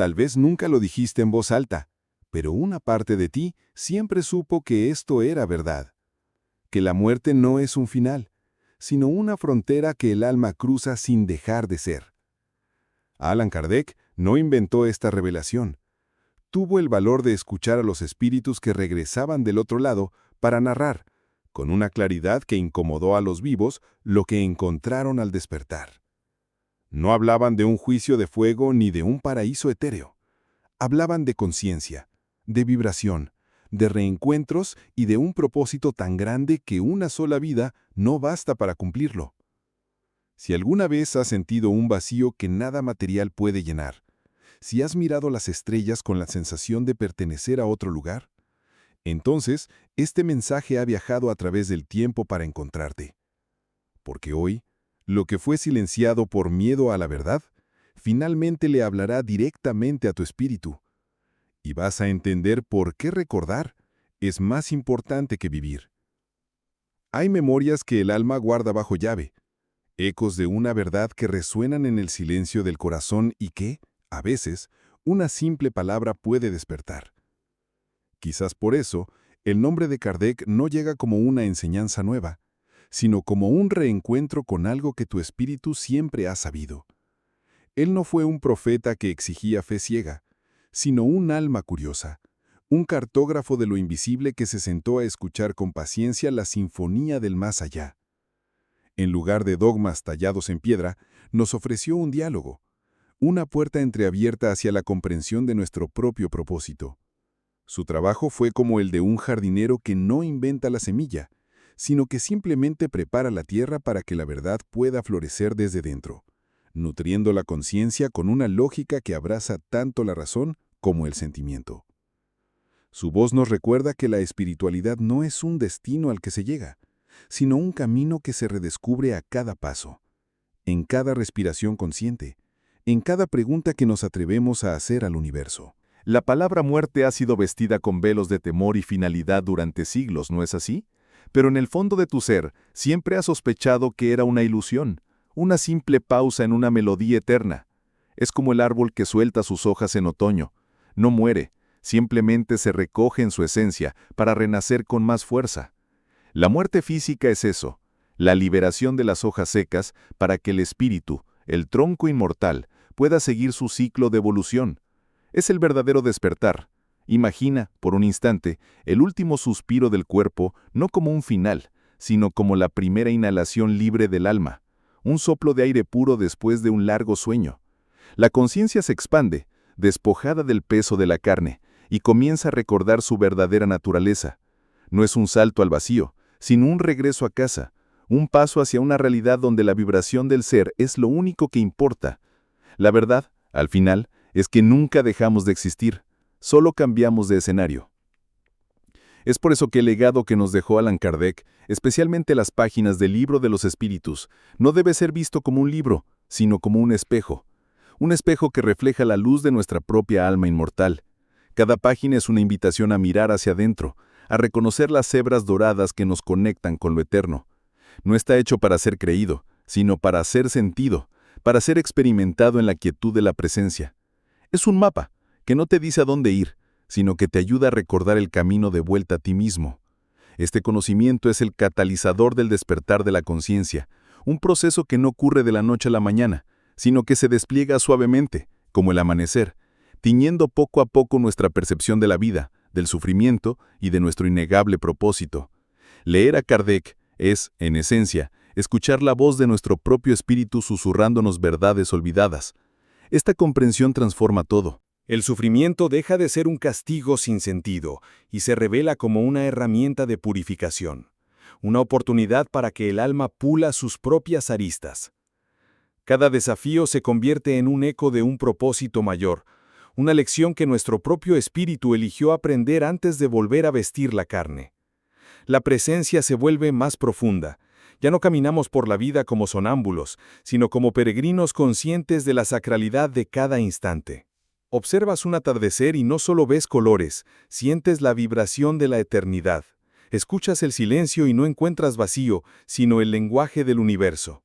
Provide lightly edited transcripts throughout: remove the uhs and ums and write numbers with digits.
Tal vez nunca lo dijiste en voz alta, pero una parte de ti siempre supo que esto era verdad, que la muerte no es un final, sino una frontera que el alma cruza sin dejar de ser. Allan Kardec no inventó esta revelación. Tuvo el valor de escuchar a los espíritus que regresaban del otro lado para narrar, con una claridad que incomodó a los vivos, lo que encontraron al despertar. No hablaban de un juicio de fuego ni de un paraíso etéreo. Hablaban de conciencia, de vibración, de reencuentros y de un propósito tan grande que una sola vida no basta para cumplirlo. Si alguna vez has sentido un vacío que nada material puede llenar, si has mirado las estrellas con la sensación de pertenecer a otro lugar, entonces este mensaje ha viajado a través del tiempo para encontrarte. Porque hoy, lo que fue silenciado por miedo a la verdad, finalmente le hablará directamente a tu espíritu. Y vas a entender por qué recordar es más importante que vivir. Hay memorias que el alma guarda bajo llave, ecos de una verdad que resuenan en el silencio del corazón y que, a veces, una simple palabra puede despertar. Quizás por eso, el nombre de Kardec no llega como una enseñanza nueva, sino como un reencuentro con algo que tu espíritu siempre ha sabido. Él no fue un profeta que exigía fe ciega, sino un alma curiosa, un cartógrafo de lo invisible que se sentó a escuchar con paciencia la sinfonía del más allá. En lugar de dogmas tallados en piedra, nos ofreció un diálogo, una puerta entreabierta hacia la comprensión de nuestro propio propósito. Su trabajo fue como el de un jardinero que no inventa la semilla, sino que simplemente prepara la tierra para que la verdad pueda florecer desde dentro, nutriendo la conciencia con una lógica que abraza tanto la razón como el sentimiento. Su voz nos recuerda que la espiritualidad no es un destino al que se llega, sino un camino que se redescubre a cada paso, en cada respiración consciente, en cada pregunta que nos atrevemos a hacer al universo. La palabra muerte ha sido vestida con velos de temor y finalidad durante siglos, ¿no es así? Pero en el fondo de tu ser siempre has sospechado que era una ilusión, una simple pausa en una melodía eterna. Es como el árbol que suelta sus hojas en otoño. No muere, simplemente se recoge en su esencia para renacer con más fuerza. La muerte física es eso, la liberación de las hojas secas para que el espíritu, el tronco inmortal, pueda seguir su ciclo de evolución. Es el verdadero despertar. Imagina, por un instante, el último suspiro del cuerpo no como un final, sino como la primera inhalación libre del alma, un soplo de aire puro después de un largo sueño. La conciencia se expande, despojada del peso de la carne, y comienza a recordar su verdadera naturaleza. No es un salto al vacío, sino un regreso a casa, un paso hacia una realidad donde la vibración del ser es lo único que importa. La verdad, al final, es que nunca dejamos de existir, solo cambiamos de escenario. Es por eso que el legado que nos dejó Allan Kardec, especialmente las páginas del Libro de los Espíritus, no debe ser visto como un libro, sino como un espejo que refleja la luz de nuestra propia alma inmortal. Cada página es una invitación a mirar hacia adentro, a reconocer las hebras doradas que nos conectan con lo eterno. No está hecho para ser creído, sino para ser sentido, para ser experimentado en la quietud de la presencia. Es un mapa que no te dice a dónde ir, sino que te ayuda a recordar el camino de vuelta a ti mismo. Este conocimiento es el catalizador del despertar de la conciencia, un proceso que no ocurre de la noche a la mañana, sino que se despliega suavemente, como el amanecer, tiñendo poco a poco nuestra percepción de la vida, del sufrimiento y de nuestro innegable propósito. Leer a Kardec es, en esencia, escuchar la voz de nuestro propio espíritu susurrándonos verdades olvidadas. Esta comprensión transforma todo. El sufrimiento deja de ser un castigo sin sentido y se revela como una herramienta de purificación, una oportunidad para que el alma pula sus propias aristas. Cada desafío se convierte en un eco de un propósito mayor, una lección que nuestro propio espíritu eligió aprender antes de volver a vestir la carne. La presencia se vuelve más profunda. Ya no caminamos por la vida como sonámbulos, sino como peregrinos conscientes de la sacralidad de cada instante. Observas un atardecer y no solo ves colores, sientes la vibración de la eternidad. Escuchas el silencio y no encuentras vacío, sino el lenguaje del universo.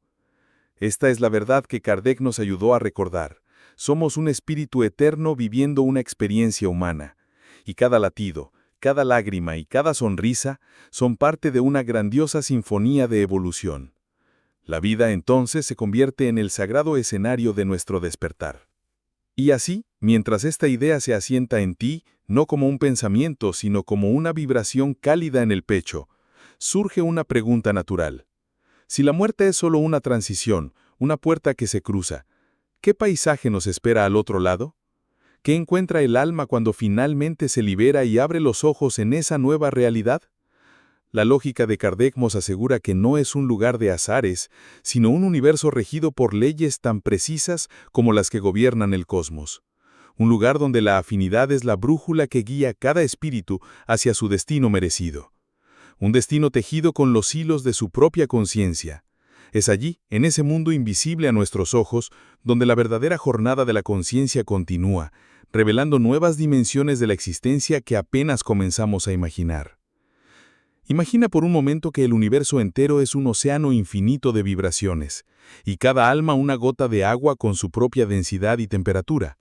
Esta es la verdad que Kardec nos ayudó a recordar. Somos un espíritu eterno viviendo una experiencia humana, y cada latido, cada lágrima y cada sonrisa son parte de una grandiosa sinfonía de evolución. La vida entonces se convierte en el sagrado escenario de nuestro despertar. Y así, mientras esta idea se asienta en ti, no como un pensamiento, sino como una vibración cálida en el pecho, surge una pregunta natural. Si la muerte es solo una transición, una puerta que se cruza, ¿qué paisaje nos espera al otro lado? ¿Qué encuentra el alma cuando finalmente se libera y abre los ojos en esa nueva realidad? La lógica de Kardec nos asegura que no es un lugar de azares, sino un universo regido por leyes tan precisas como las que gobiernan el cosmos. Un lugar donde la afinidad es la brújula que guía cada espíritu hacia su destino merecido. Un destino tejido con los hilos de su propia conciencia. Es allí, en ese mundo invisible a nuestros ojos, donde la verdadera jornada de la conciencia continúa, revelando nuevas dimensiones de la existencia que apenas comenzamos a imaginar. Imagina por un momento que el universo entero es un océano infinito de vibraciones, y cada alma una gota de agua con su propia densidad y temperatura.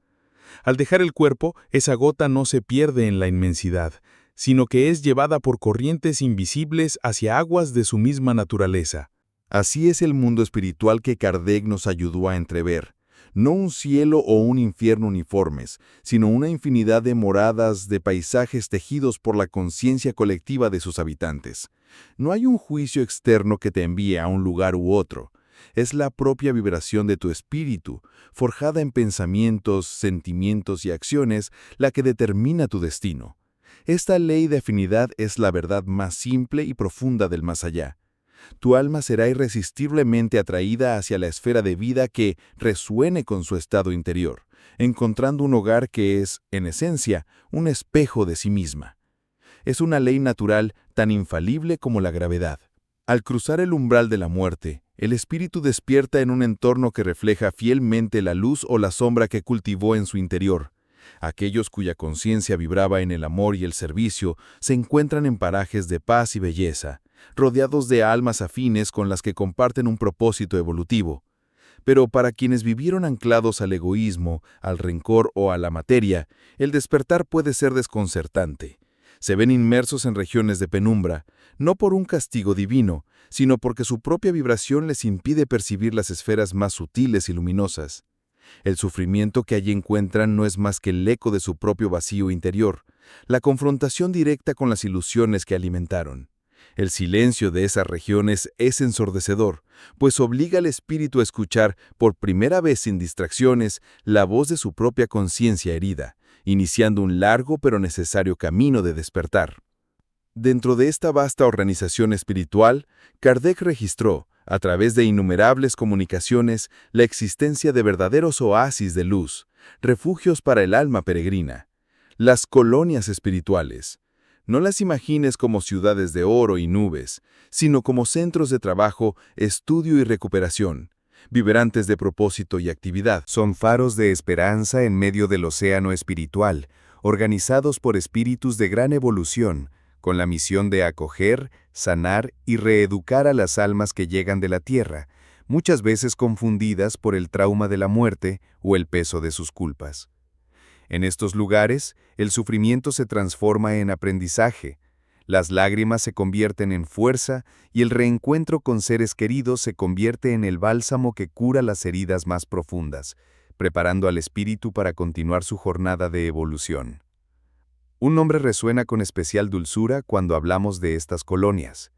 Al dejar el cuerpo, esa gota no se pierde en la inmensidad, sino que es llevada por corrientes invisibles hacia aguas de su misma naturaleza. Así es el mundo espiritual que Kardec nos ayudó a entrever. No un cielo o un infierno uniformes, sino una infinidad de moradas, de paisajes tejidos por la conciencia colectiva de sus habitantes. No hay un juicio externo que te envíe a un lugar u otro. Es la propia vibración de tu espíritu, forjada en pensamientos, sentimientos y acciones, la que determina tu destino. Esta ley de afinidad es la verdad más simple y profunda del más allá. Tu alma será irresistiblemente atraída hacia la esfera de vida que resuene con su estado interior, encontrando un hogar que es, en esencia, un espejo de sí misma. Es una ley natural tan infalible como la gravedad. Al cruzar el umbral de la muerte, el espíritu despierta en un entorno que refleja fielmente la luz o la sombra que cultivó en su interior. Aquellos cuya conciencia vibraba en el amor y el servicio se encuentran en parajes de paz y belleza, rodeados de almas afines con las que comparten un propósito evolutivo. Pero para quienes vivieron anclados al egoísmo, al rencor o a la materia, el despertar puede ser desconcertante. Se ven inmersos en regiones de penumbra, no por un castigo divino, sino porque su propia vibración les impide percibir las esferas más sutiles y luminosas. El sufrimiento que allí encuentran no es más que el eco de su propio vacío interior, la confrontación directa con las ilusiones que alimentaron. El silencio de esas regiones es ensordecedor, pues obliga al espíritu a escuchar, por primera vez sin distracciones, la voz de su propia conciencia herida, iniciando un largo pero necesario camino de despertar. Dentro de esta vasta organización espiritual, Kardec registró, a través de innumerables comunicaciones, la existencia de verdaderos oasis de luz, refugios para el alma peregrina, las colonias espirituales. No las imagines como ciudades de oro y nubes, sino como centros de trabajo, estudio y recuperación, vibrantes de propósito y actividad. Son faros de esperanza en medio del océano espiritual, organizados por espíritus de gran evolución, con la misión de acoger, sanar y reeducar a las almas que llegan de la tierra, muchas veces confundidas por el trauma de la muerte o el peso de sus culpas. En estos lugares, el sufrimiento se transforma en aprendizaje, las lágrimas se convierten en fuerza y el reencuentro con seres queridos se convierte en el bálsamo que cura las heridas más profundas, preparando al espíritu para continuar su jornada de evolución. Un nombre resuena con especial dulzura cuando hablamos de estas colonias.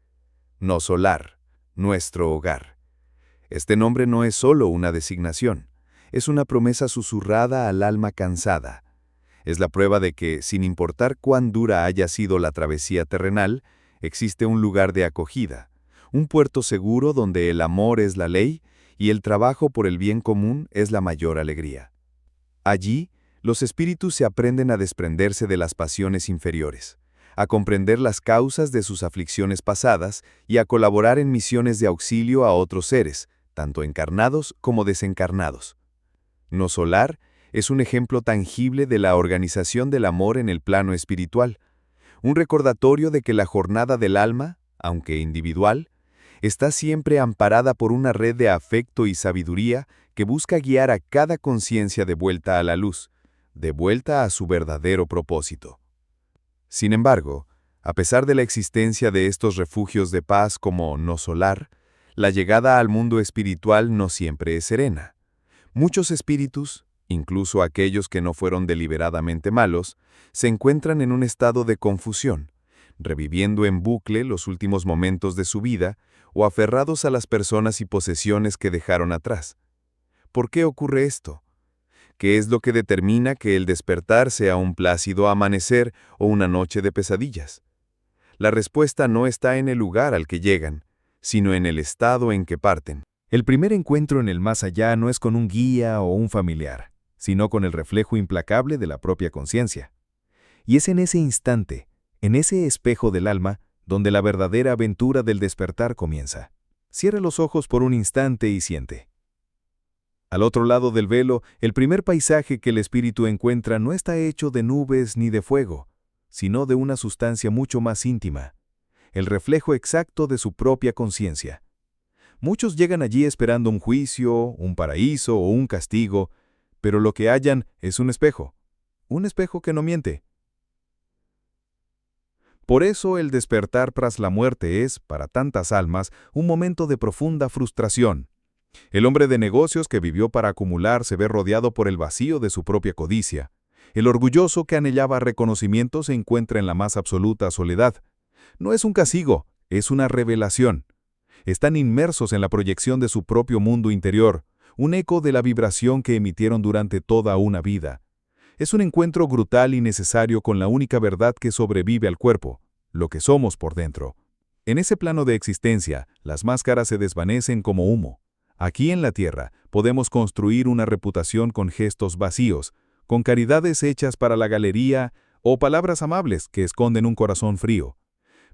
Nosolar, nuestro hogar. Este nombre no es solo una designación, es una promesa susurrada al alma cansada. Es la prueba de que, sin importar cuán dura haya sido la travesía terrenal, existe un lugar de acogida, un puerto seguro donde el amor es la ley y el trabajo por el bien común es la mayor alegría. Allí, los espíritus se aprenden a desprenderse de las pasiones inferiores, a comprender las causas de sus aflicciones pasadas y a colaborar en misiones de auxilio a otros seres, tanto encarnados como desencarnados. Nosolar es un ejemplo tangible de la organización del amor en el plano espiritual, un recordatorio de que la jornada del alma, aunque individual, está siempre amparada por una red de afecto y sabiduría que busca guiar a cada conciencia de vuelta a la luz, de vuelta a su verdadero propósito. Sin embargo, a pesar de la existencia de estos refugios de paz como no solar, la llegada al mundo espiritual no siempre es serena. Muchos espíritus, incluso aquellos que no fueron deliberadamente malos, se encuentran en un estado de confusión, reviviendo en bucle los últimos momentos de su vida o aferrados a las personas y posesiones que dejaron atrás. ¿Por qué ocurre esto? ¿Qué es lo que determina que el despertar sea un plácido amanecer o una noche de pesadillas? La respuesta no está en el lugar al que llegan, sino en el estado en que parten. El primer encuentro en el más allá no es con un guía o un familiar, sino con el reflejo implacable de la propia conciencia. Y es en ese instante, en ese espejo del alma, donde la verdadera aventura del despertar comienza. Cierra los ojos por un instante y siente. Al otro lado del velo, el primer paisaje que el espíritu encuentra no está hecho de nubes ni de fuego, sino de una sustancia mucho más íntima, el reflejo exacto de su propia conciencia. Muchos llegan allí esperando un juicio, un paraíso o un castigo, pero lo que hallan es un espejo que no miente. Por eso el despertar tras la muerte es, para tantas almas, un momento de profunda frustración. El hombre de negocios que vivió para acumular se ve rodeado por el vacío de su propia codicia. El orgulloso que anhelaba reconocimiento se encuentra en la más absoluta soledad. No es un castigo, es una revelación. Están inmersos en la proyección de su propio mundo interior, un eco de la vibración que emitieron durante toda una vida. Es un encuentro brutal y necesario con la única verdad que sobrevive al cuerpo, lo que somos por dentro. En ese plano de existencia, las máscaras se desvanecen como humo. Aquí en la tierra podemos construir una reputación con gestos vacíos, con caridades hechas para la galería o palabras amables que esconden un corazón frío.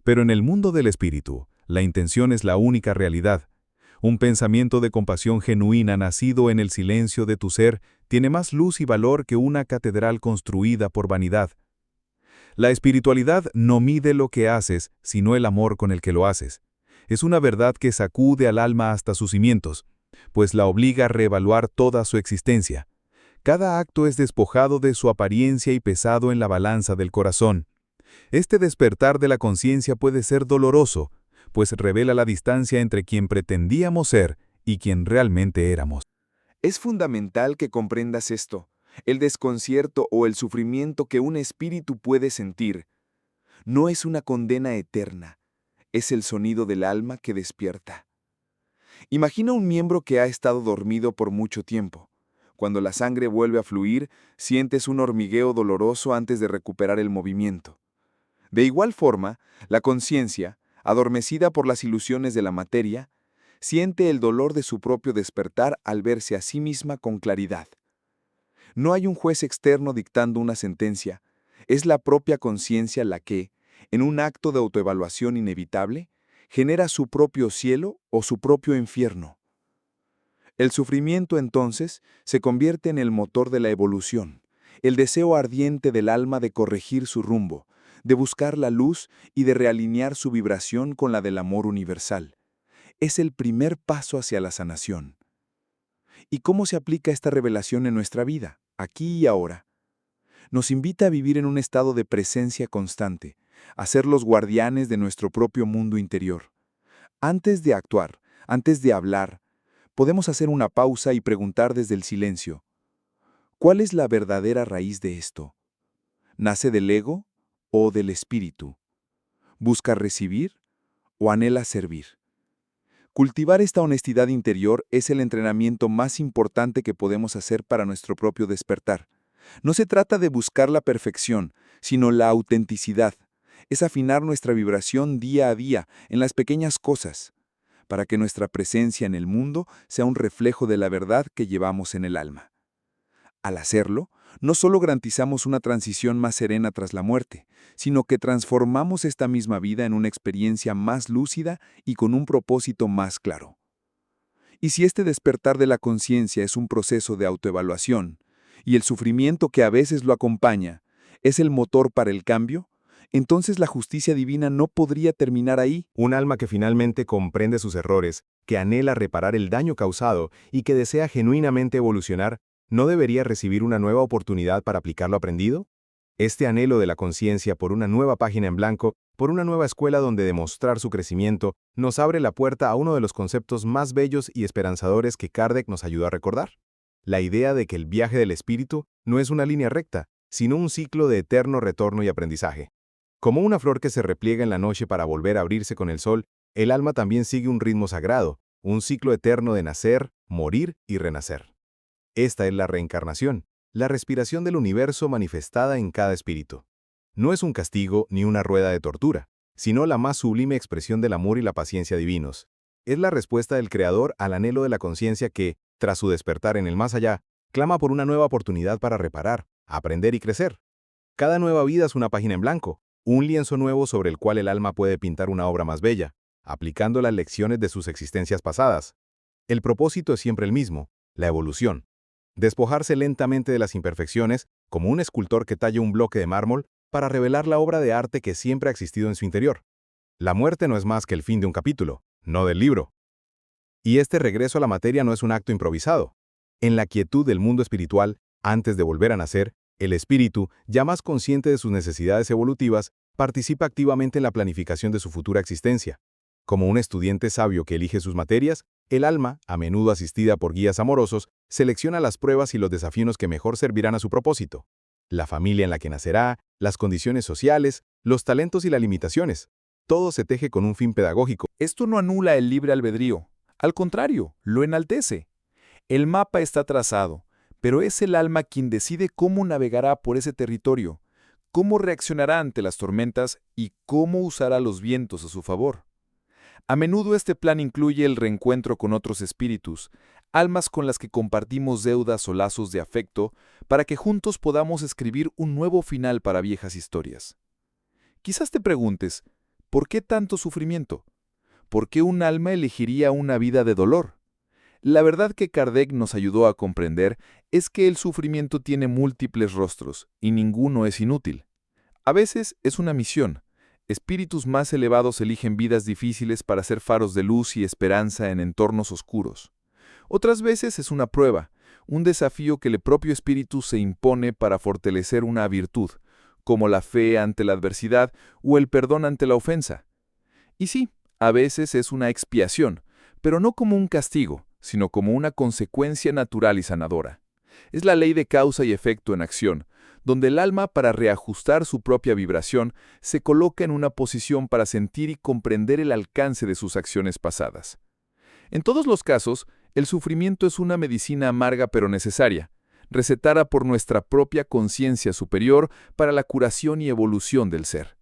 Pero en el mundo del espíritu, la intención es la única realidad. Un pensamiento de compasión genuina nacido en el silencio de tu ser tiene más luz y valor que una catedral construida por vanidad. La espiritualidad no mide lo que haces, sino el amor con el que lo haces. Es una verdad que sacude al alma hasta sus cimientos, pues la obliga a reevaluar toda su existencia. Cada acto es despojado de su apariencia y pesado en la balanza del corazón. Este despertar de la conciencia puede ser doloroso, pues revela la distancia entre quien pretendíamos ser y quien realmente éramos. Es fundamental que comprendas esto. El desconcierto o el sufrimiento que un espíritu puede sentir no es una condena eterna, es el sonido del alma que despierta. Imagina un miembro que ha estado dormido por mucho tiempo. Cuando la sangre vuelve a fluir, sientes un hormigueo doloroso antes de recuperar el movimiento. De igual forma, la conciencia, adormecida por las ilusiones de la materia, siente el dolor de su propio despertar al verse a sí misma con claridad. No hay un juez externo dictando una sentencia, es la propia conciencia la que, en un acto de autoevaluación inevitable, genera su propio cielo o su propio infierno. El sufrimiento, entonces, se convierte en el motor de la evolución, el deseo ardiente del alma de corregir su rumbo, de buscar la luz y de realinear su vibración con la del amor universal. Es el primer paso hacia la sanación. ¿Y cómo se aplica esta revelación en nuestra vida, aquí y ahora? Nos invita a vivir en un estado de presencia constante, a ser los guardianes de nuestro propio mundo interior. Antes de actuar, antes de hablar, podemos hacer una pausa y preguntar desde el silencio, ¿cuál es la verdadera raíz de esto? ¿Nace del ego o del espíritu? ¿Busca recibir o anhela servir? Cultivar esta honestidad interior es el entrenamiento más importante que podemos hacer para nuestro propio despertar. No se trata de buscar la perfección, sino la autenticidad. Es afinar nuestra vibración día a día en las pequeñas cosas, para que nuestra presencia en el mundo sea un reflejo de la verdad que llevamos en el alma. Al hacerlo, no solo garantizamos una transición más serena tras la muerte, sino que transformamos esta misma vida en una experiencia más lúcida y con un propósito más claro. Y si este despertar de la conciencia es un proceso de autoevaluación, y el sufrimiento que a veces lo acompaña es el motor para el cambio, Entonces la justicia divina no podría terminar ahí. Un alma que finalmente comprende sus errores, que anhela reparar el daño causado y que desea genuinamente evolucionar, ¿no debería recibir una nueva oportunidad para aplicar lo aprendido? Este anhelo de la conciencia por una nueva página en blanco, por una nueva escuela donde demostrar su crecimiento, nos abre la puerta a uno de los conceptos más bellos y esperanzadores que Kardec nos ayudó a recordar. La idea de que el viaje del espíritu no es una línea recta, sino un ciclo de eterno retorno y aprendizaje. Como una flor que se repliega en la noche para volver a abrirse con el sol, el alma también sigue un ritmo sagrado, un ciclo eterno de nacer, morir y renacer. Esta es la reencarnación, la respiración del universo manifestada en cada espíritu. No es un castigo ni una rueda de tortura, sino la más sublime expresión del amor y la paciencia divinos. Es la respuesta del Creador al anhelo de la conciencia que, tras su despertar en el más allá, clama por una nueva oportunidad para reparar, aprender y crecer. Cada nueva vida es una página en blanco, un lienzo nuevo sobre el cual el alma puede pintar una obra más bella, aplicando las lecciones de sus existencias pasadas. El propósito es siempre el mismo, la evolución. Despojarse lentamente de las imperfecciones, como un escultor que talla un bloque de mármol, para revelar la obra de arte que siempre ha existido en su interior. La muerte no es más que el fin de un capítulo, no del libro. Y este regreso a la materia no es un acto improvisado. En la quietud del mundo espiritual, antes de volver a nacer, el espíritu, ya más consciente de sus necesidades evolutivas, participa activamente en la planificación de su futura existencia. Como un estudiante sabio que elige sus materias, el alma, a menudo asistida por guías amorosos, selecciona las pruebas y los desafíos que mejor servirán a su propósito. La familia en la que nacerá, las condiciones sociales, los talentos y las limitaciones. Todo se teje con un fin pedagógico. Esto no anula el libre albedrío. Al contrario, lo enaltece. El mapa está trazado, pero es el alma quien decide cómo navegará por ese territorio, cómo reaccionará ante las tormentas y cómo usará los vientos a su favor. A menudo este plan incluye el reencuentro con otros espíritus, almas con las que compartimos deudas o lazos de afecto, para que juntos podamos escribir un nuevo final para viejas historias. Quizás te preguntes, ¿por qué tanto sufrimiento? ¿Por qué un alma elegiría una vida de dolor? La verdad que Kardec nos ayudó a comprender es que el sufrimiento tiene múltiples rostros y ninguno es inútil. A veces es una misión. Espíritus más elevados eligen vidas difíciles para ser faros de luz y esperanza en entornos oscuros. Otras veces es una prueba, un desafío que el propio espíritu se impone para fortalecer una virtud, como la fe ante la adversidad o el perdón ante la ofensa. Y sí, a veces es una expiación, pero no como un castigo, sino como una consecuencia natural y sanadora. Es la ley de causa y efecto en acción, donde el alma, para reajustar su propia vibración, se coloca en una posición para sentir y comprender el alcance de sus acciones pasadas. En todos los casos, el sufrimiento es una medicina amarga pero necesaria, recetada por nuestra propia conciencia superior para la curación y evolución del ser.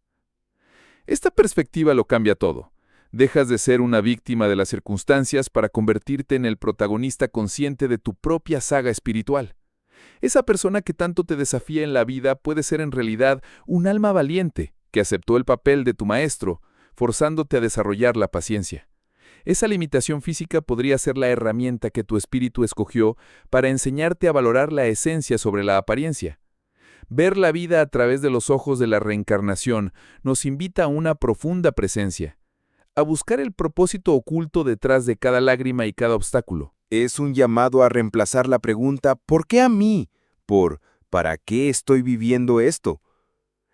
Esta perspectiva lo cambia todo. Dejas de ser una víctima de las circunstancias para convertirte en el protagonista consciente de tu propia saga espiritual. Esa persona que tanto te desafía en la vida puede ser en realidad un alma valiente que aceptó el papel de tu maestro, forzándote a desarrollar la paciencia. Esa limitación física podría ser la herramienta que tu espíritu escogió para enseñarte a valorar la esencia sobre la apariencia. Ver la vida a través de los ojos de la reencarnación nos invita a una profunda presencia, a buscar el propósito oculto detrás de cada lágrima y cada obstáculo. Es un llamado a reemplazar la pregunta ¿por qué a mí? Por ¿para qué estoy viviendo esto?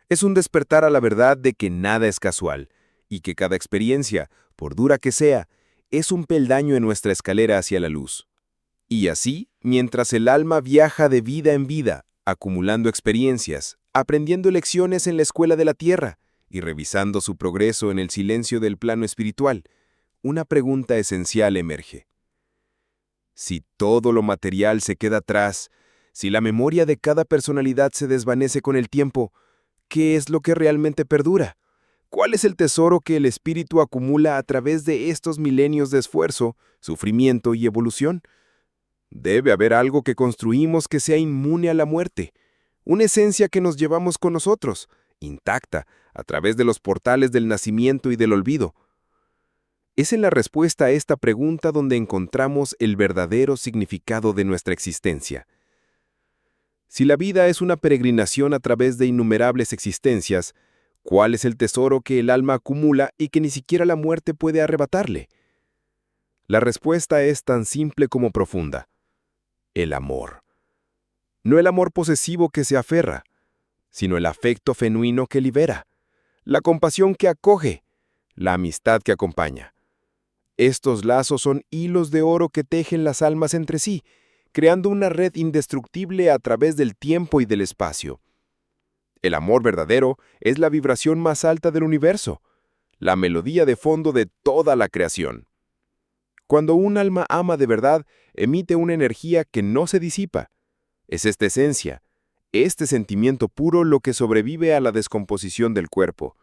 Es un despertar a la verdad de que nada es casual y que cada experiencia, por dura que sea, es un peldaño en nuestra escalera hacia la luz. Y así, mientras el alma viaja de vida en vida, acumulando experiencias, aprendiendo lecciones en la escuela de la tierra y revisando su progreso en el silencio del plano espiritual, una pregunta esencial emerge. Si todo lo material se queda atrás, si la memoria de cada personalidad se desvanece con el tiempo, ¿qué es lo que realmente perdura? ¿Cuál es el tesoro que el espíritu acumula a través de estos milenios de esfuerzo, sufrimiento y evolución? Debe haber algo que construimos que sea inmune a la muerte, una esencia que nos llevamos con nosotros, intacta, a través de los portales del nacimiento y del olvido. Es en la respuesta a esta pregunta donde encontramos el verdadero significado de nuestra existencia. Si la vida es una peregrinación a través de innumerables existencias, ¿Cuál es el tesoro que el alma acumula y que ni siquiera la muerte puede arrebatarle? La respuesta es tan simple como profunda. El amor. No el amor posesivo que se aferra, sino el afecto genuino que libera, la compasión que acoge, la amistad que acompaña. Estos lazos son hilos de oro que tejen las almas entre sí, creando una red indestructible a través del tiempo y del espacio. El amor verdadero es la vibración más alta del universo, la melodía de fondo de toda la creación. Cuando un alma ama de verdad, emite una energía que no se disipa. Es esta esencia, este sentimiento puro lo que sobrevive a la descomposición del cuerpo.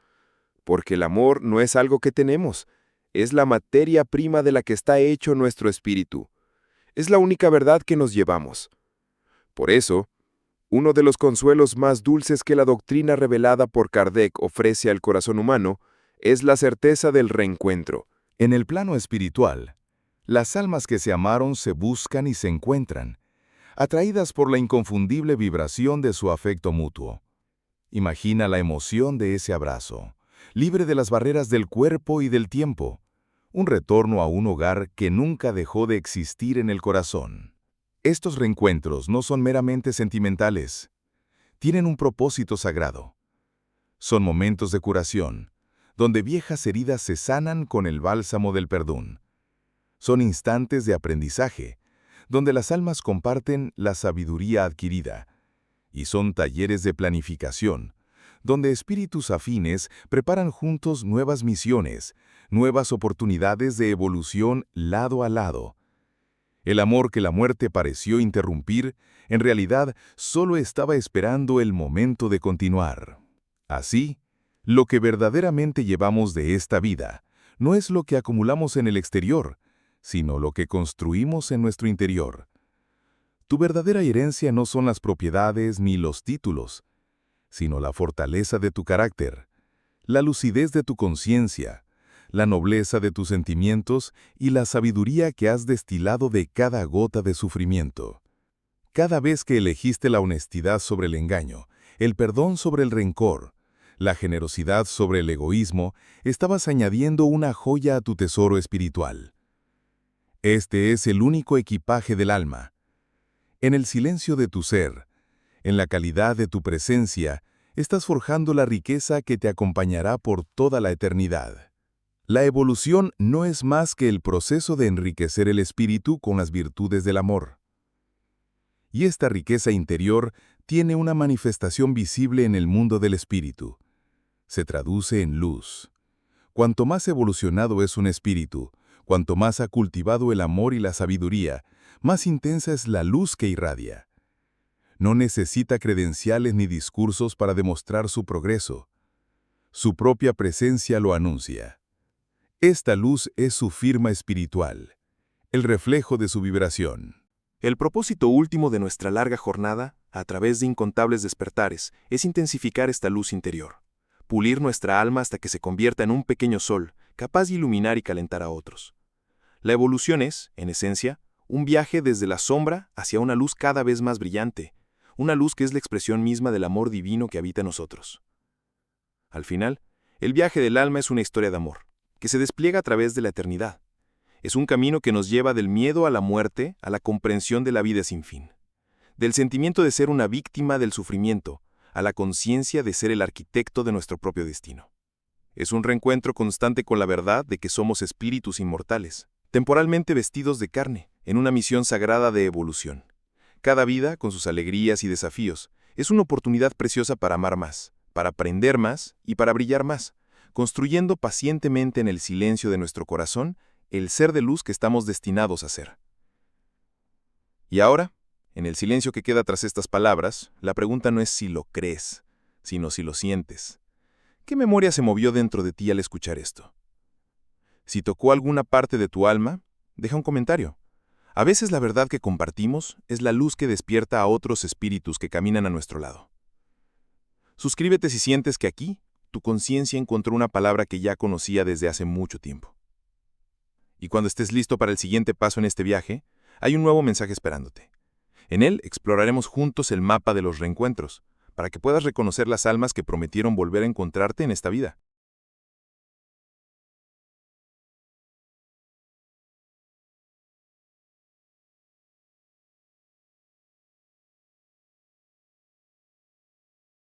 Porque el amor no es algo que tenemos, es la materia prima de la que está hecho nuestro espíritu. Es la única verdad que nos llevamos. Por eso, uno de los consuelos más dulces que la doctrina revelada por Kardec ofrece al corazón humano es la certeza del reencuentro. En el plano espiritual, las almas que se amaron se buscan y se encuentran, atraídas por la inconfundible vibración de su afecto mutuo. Imagina la emoción de ese abrazo, libre de las barreras del cuerpo y del tiempo, un retorno a un hogar que nunca dejó de existir en el corazón. Estos reencuentros no son meramente sentimentales, tienen un propósito sagrado. Son momentos de curación, donde viejas heridas se sanan con el bálsamo del perdón. Son instantes de aprendizaje, donde las almas comparten la sabiduría adquirida. Y son talleres de planificación, donde espíritus afines preparan juntos nuevas misiones, nuevas oportunidades de evolución lado a lado. El amor que la muerte pareció interrumpir, en realidad solo estaba esperando el momento de continuar. Así, lo que verdaderamente llevamos de esta vida no es lo que acumulamos en el exterior, sino lo que construimos en nuestro interior. Tu verdadera herencia no son las propiedades ni los títulos, sino la fortaleza de tu carácter, la lucidez de tu conciencia, la nobleza de tus sentimientos y la sabiduría que has destilado de cada gota de sufrimiento. Cada vez que elegiste la honestidad sobre el engaño, el perdón sobre el rencor, la generosidad sobre el egoísmo, estabas añadiendo una joya a tu tesoro espiritual. Este es el único equipaje del alma. En el silencio de tu ser, en la calidad de tu presencia, estás forjando la riqueza que te acompañará por toda la eternidad. La evolución no es más que el proceso de enriquecer el espíritu con las virtudes del amor. Y esta riqueza interior tiene una manifestación visible en el mundo del espíritu. Se traduce en luz. Cuanto más evolucionado es un espíritu, cuanto más ha cultivado el amor y la sabiduría, más intensa es la luz que irradia. No necesita credenciales ni discursos para demostrar su progreso. Su propia presencia lo anuncia. Esta luz es su firma espiritual, el reflejo de su vibración. El propósito último de nuestra larga jornada, a través de incontables despertares, es intensificar esta luz interior, pulir nuestra alma hasta que se convierta en un pequeño sol, capaz de iluminar y calentar a otros. La evolución es, en esencia, un viaje desde la sombra hacia una luz cada vez más brillante, una luz que es la expresión misma del amor divino que habita en nosotros. Al final, el viaje del alma es una historia de amor, que se despliega a través de la eternidad. Es un camino que nos lleva del miedo a la muerte a la comprensión de la vida sin fin, del sentimiento de ser una víctima del sufrimiento a la conciencia de ser el arquitecto de nuestro propio destino. Es un reencuentro constante con la verdad de que somos espíritus inmortales, temporalmente vestidos de carne, en una misión sagrada de evolución. Cada vida, con sus alegrías y desafíos, es una oportunidad preciosa para amar más, para aprender más y para brillar más, construyendo pacientemente en el silencio de nuestro corazón el ser de luz que estamos destinados a ser. Y ahora, en el silencio que queda tras estas palabras, la pregunta no es si lo crees, sino si lo sientes. ¿Qué memoria se movió dentro de ti al escuchar esto? Si tocó alguna parte de tu alma, deja un comentario. A veces la verdad que compartimos es la luz que despierta a otros espíritus que caminan a nuestro lado. Suscríbete si sientes que aquí, tu conciencia encontró una palabra que ya conocía desde hace mucho tiempo. Y cuando estés listo para el siguiente paso en este viaje, hay un nuevo mensaje esperándote. En él exploraremos juntos el mapa de los reencuentros, para que puedas reconocer las almas que prometieron volver a encontrarte en esta vida.